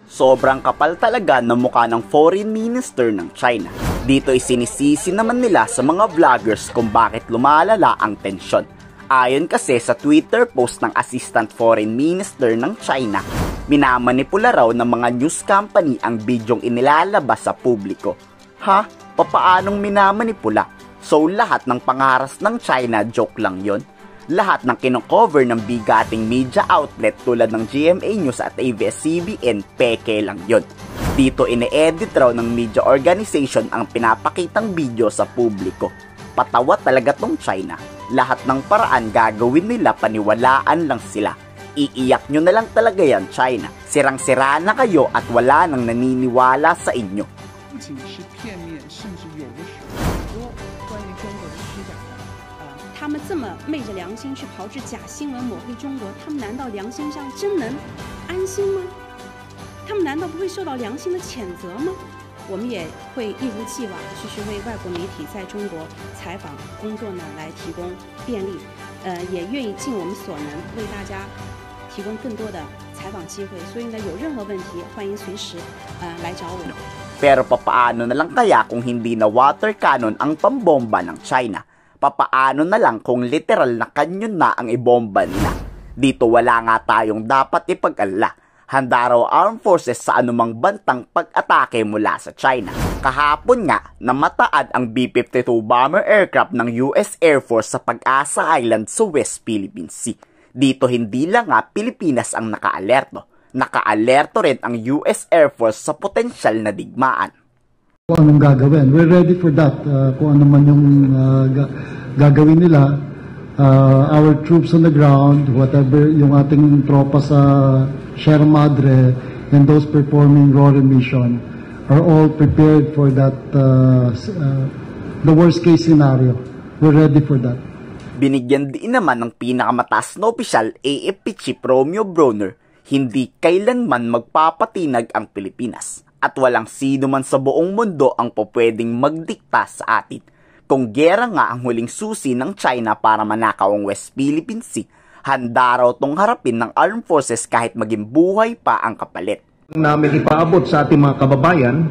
Sobrang kapal talaga ng mukha ng foreign minister ng China. Dito isinisisi naman nila sa mga vloggers kung bakit lumalala ang tensyon. Ayon kasi sa Twitter post ng Assistant Foreign Minister ng China, minamanipula raw ng mga news company ang bidyong inilalabas sa publiko. Ha? Papaanong minamanipula? So lahat ng pangaras ng China joke lang yon? Lahat ng kinocover ng bigating media outlet tulad ng GMA News at ABS-CBN, peke lang yon. Dito ine-edit raw ng media organization ang pinapakitang video sa publiko. Patawa talaga tong China. Lahat ng paraan gagawin nila, paniwalaan lang sila. Iiyak nyo na lang talaga yan, China. Sirang-sira na kayo at wala nang naniniwala sa inyo. 他们这么昧着良心去炮制假新闻抹黑中国，他们难道良心上真能安心吗？他们难道不会受到良心的谴责吗？我们也会一如既往继续为外国媒体在中国采访工作呢来提供便利，也愿意尽我们所能为大家提供更多的采访机会。所以呢，有任何问题欢迎随时来找我。Pero papaano na lang kaya kung hindi na water cannon ang pambomba ng China? Papaano na lang kung literal na kanyon na ang ibomba nila? Dito wala nga tayong dapat ipag-alala. Handa raw armed forces sa anumang bantang pag-atake mula sa China. Kahapon nga, namataad ang B-52 bomber aircraft ng US Air Force sa Pag-asa Island sa West Philippine Sea. Dito hindi lang nga Pilipinas ang nakaalerto. Nakaalerto rin ang US Air Force sa potensyal na digmaan. Kung anong gagawin, we're ready for that. Kung ano man yung gagawin nila, our troops on the ground, whatever yung ating tropa sa Sierra Madre and those performing RORE mission are all prepared for that, the worst case scenario. We're ready for that. Binigyan din naman ng pinakamataas na opisyal, AFP Chief Romeo Bronner, hindi kailanman magpapatinag ang Pilipinas. At walang sino man sa buong mundo ang popwedeng magdikta sa atin. Kung gera nga ang huling susi ng China para manakaw ang West Philippine Sea, handa raw tong harapin ng armed forces kahit maging buhay pa ang kapalit. Namin ipaabot sa ating mga kababayan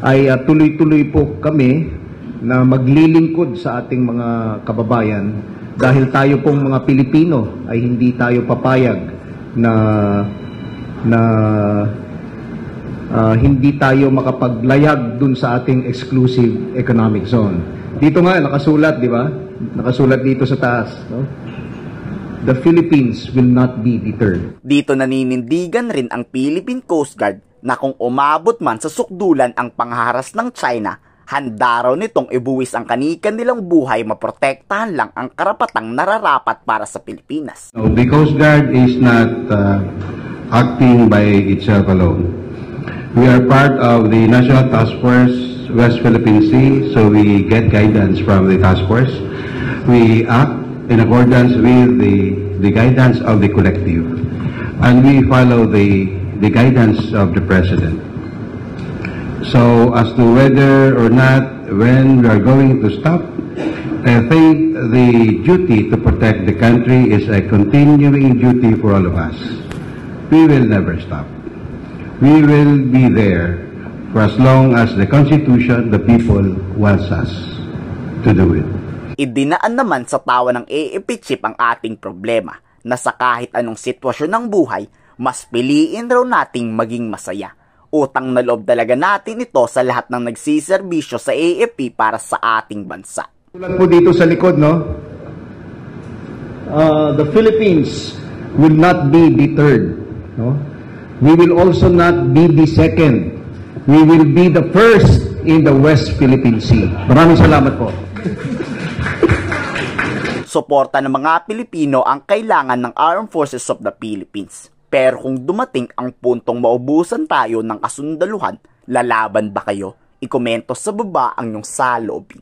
ay tuloy-tuloy po kami na maglilingkod sa ating mga kababayan dahil tayo pong mga Pilipino ay hindi tayo papayag na hindi tayo makapaglayag dun sa ating exclusive economic zone. Dito nga, nakasulat, di ba? Nakasulat dito sa taas. No? The Philippines will not be deterred. Dito naninindigan rin ang Philippine Coast Guard na kung umabot man sa sukdulan ang pangharas ng China, handa raw nitong ibuwis ang kanikan nilang buhay, maprotektahan lang ang karapatang nararapat para sa Pilipinas. No, the Coast Guard is not acting by itself alone. We are part of the National Task Force West Philippine Sea, so we get guidance from the task force. We act in accordance with the guidance of the collective, and we follow the guidance of the President. So as to whether or not when we are going to stop, I think the duty to protect the country is a continuing duty for all of us. We will never stop. We will be there for as long as the Constitution, the people, wants us to do it. Idinaan naman sa tawa ng AFP Chief ang ating problema na sa kahit anong sitwasyon ng buhay, mas piliin raw nating maging masaya. Utang na loob talaga natin ito sa lahat ng nagsiservisyo sa AFP para sa ating bansa. Tulad po dito sa likod, no? The Philippines will not be deterred, no? We will also not be the second. We will be the first in the West Philippine Sea. Maraming salamat po. Suporta ng mga Pilipino ang kailangan ng Armed Forces of the Philippines. Pero kung dumating ang puntong maubusan tayo ng kasundaluhan, lalaban ba kayo? Ikomento sa baba ang iyong saloobin.